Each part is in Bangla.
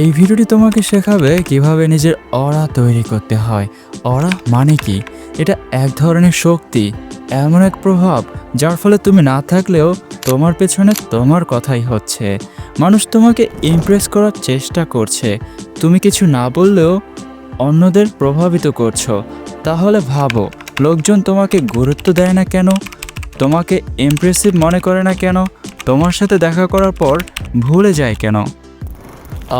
এই ভিডিওটি তোমাকে শেখাবে কিভাবে নিজের অরা তৈরি করতে হয়। অরা মানে কি? এটা এক ধরনের শক্তি, এমন এক প্রভাব যার ফলে তুমি না থাকলেও তোমার পেছনে তোমার কথাই হচ্ছে। মানুষ তোমাকে ইমপ্রেস করার চেষ্টা করছে, তুমি কিছু না বললেও অন্যদের প্রভাবিত করছো। তাহলে ভাবো, লোকজন তোমাকে গুরুত্ব দেয় না কেন? তোমাকে ইমপ্রেসিভ মনে করে না কেন? তোমার সাথে দেখা করার পর ভুলে যায় কেন?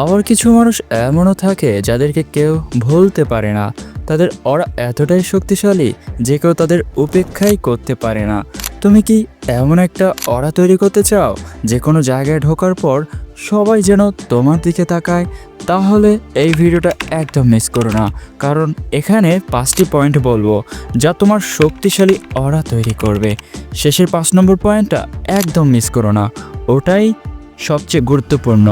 আবার কিছু মানুষ এমনও থাকে যাদেরকে কেউ ভুলতে পারে না। তাদের অরা এতটাই শক্তিশালী যে কেউ তাদের উপেক্ষাই করতে পারে না। তুমি কি এমন একটা অরা তৈরি করতে চাও যে কোনো জায়গায় ঢোকার পর সবাই যেন তোমার দিকে তাকায়? তাহলে এই ভিডিওটা একদম মিস করো না, কারণ এখানে 5টি পয়েন্ট বলবো যা তোমার শক্তিশালী অরা তৈরি করবে। শেষের 5 নম্বর পয়েন্টটা একদম মিস করো না, ওটাই সবচেয়ে গুরুত্বপূর্ণ।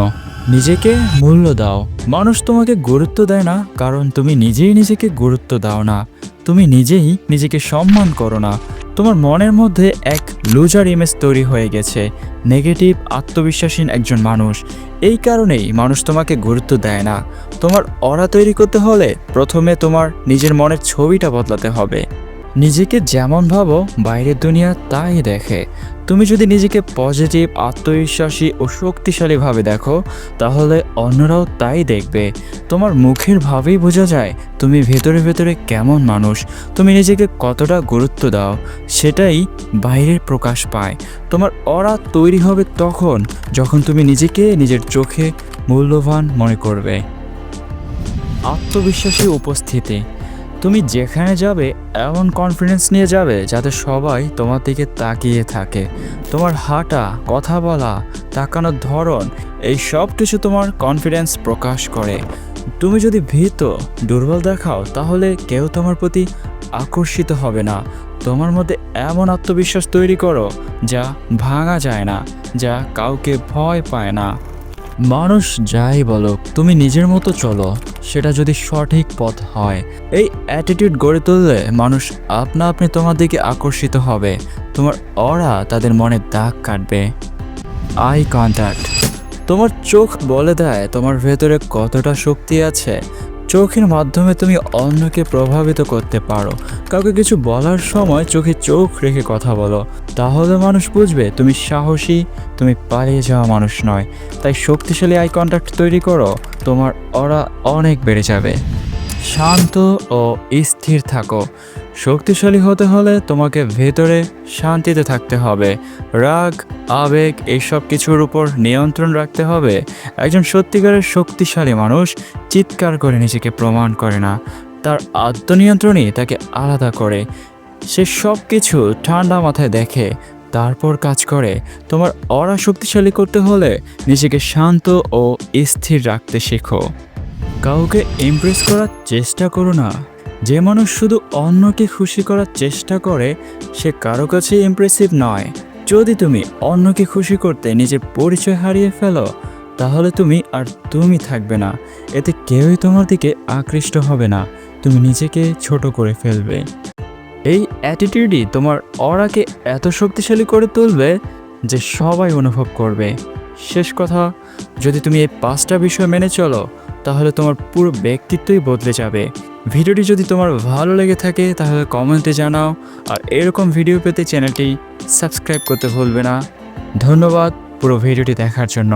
নিজেকে মূল্য দাও। মানুষ তোমাকে গুরুত্ব দেয় না কারণ তুমি নিজেই নিজেকে গুরুত্ব দাও না। তুমি নিজেই নিজেকে সম্মান করো না। তোমার মনের মধ্যে এক লুজার ইমেজ তৈরি হয়ে গেছে, নেগেটিভ আত্মবিশ্বাসহীন একজন মানুষ। এই কারণেই মানুষ তোমাকে গুরুত্ব দেয় না। তোমার অরা তৈরি করতে হলে প্রথমে তোমার নিজের মনের ছবিটা বদলাতে হবে। নিজেকে যেমন ভাবো বাইরের দুনিয়া তাই দেখে। তুমি যদি নিজেকে পজিটিভ, আত্মবিশ্বাসী ও শক্তিশালীভাবে দেখো, তাহলে অন্যরাও তাই দেখবে। তোমার মুখের ভাবেই বোঝা যায় তুমি ভেতরে ভেতরে কেমন মানুষ। তুমি নিজেকে কতটা গুরুত্ব দাও, সেটাই বাইরের প্রকাশ পায়। তোমার অরা তৈরি হবে তখন যখন তুমি নিজেকে নিজের চোখে মূল্যবান মনে করবে। আত্মবিশ্বাসী উপস্থিতি। তুমি যেখানে যাবে এমন কনফিডেন্স নিয়ে যাবে যাতে সবাই তোমার দিকে তাকিয়ে থাকে। তোমার হাঁটা, কথা বলা, তাকানোর ধরন, এই সব কিছু তোমার কনফিডেন্স প্রকাশ করে। তুমি যদি ভীত, দুর্বল দেখাও, তাহলে কেউ তোমার প্রতি আকর্ষিত হবে না। তোমার মধ্যে এমন আত্মবিশ্বাস তৈরি করো যা ভাঙা যায় না, যা কাউকে ভয় পায় না। মানুষ যাই বলো, তুমি নিজের মতো চলো, সেটা যদি সঠিক পথ হয়। এই অ্যাটিটিউড গড়ে তুললে মানুষ আপনা আপনি তোমার দিকে আকর্ষিত হবে। তোমার অরা তাদের মনে দাগ কাটবে। Eye contact. তোমার চোখ বলে দেয় তোমার ভেতরে কতটা শক্তি আছে। চোখের মাধ্যমে তুমি অন্যকে প্রভাবিত করতে পারো। কাউকে কিছু বলার সময় চোখে চোখ রেখে কথা বলো, তাহলে মানুষ বুঝবে তুমি সাহসী, তুমি পালিয়ে যাওয়া মানুষ নয়। তাই শক্তিশালী আই কন্ট্যাক্ট তৈরি করো, তোমার অরা অনেক বেড়ে যাবে। শান্ত ও স্থির থাকো। শক্তিশালী হতে হলে তোমাকে ভেতরে শান্তিতে থাকতে হবে। রাগ, আবেগ এইসব কিছুর উপর নিয়ন্ত্রণ রাখতে হবে। একজন সত্যিকারের শক্তিশালী মানুষ চিৎকার করে নিজেকে প্রমাণ করে না, তার আত্মনিয়ন্ত্রণই তাকে আলাদা করে। সে সব কিছু ঠান্ডা মাথায় দেখে, তারপর কাজ করে। তোমার অরা শক্তিশালী করতে হলে নিজেকে শান্ত ও স্থির রাখতে শেখো। কাউকে ইমপ্রেস করার চেষ্টা করো না। যে মানুষ শুধু অন্যকে খুশি করার চেষ্টা করে সে কারো কাছে ইমপ্রেসিভ নয়। যদি তুমি অন্যকে খুশি করতে নিজের পরিচয় হারিয়ে ফেলো, তাহলে তুমি আর তুমি থাকবে না। এতে কেউই তোমার দিকে আকৃষ্ট হবে না, তুমি নিজেকে ছোট করে ফেলবে। এই অ্যাটিটিউডই তোমার অরাকে এত শক্তিশালী করে তুলবে যে সবাই অনুভব করবে। শেষ কথা, যদি তুমি এই 5টা বিষয় মেনে চলো, তাহলে তোমার পুরো ব্যক্তিত্বই বদলে যাবে। ভিডিওটি যদি তোমার ভালো লেগে থাকে তাহলে কমেন্টে জানাও, আর এরকম ভিডিও পেতে চ্যানেলটি সাবস্ক্রাইব করতে ভুলবে না। ধন্যবাদ পুরো ভিডিওটি দেখার জন্য।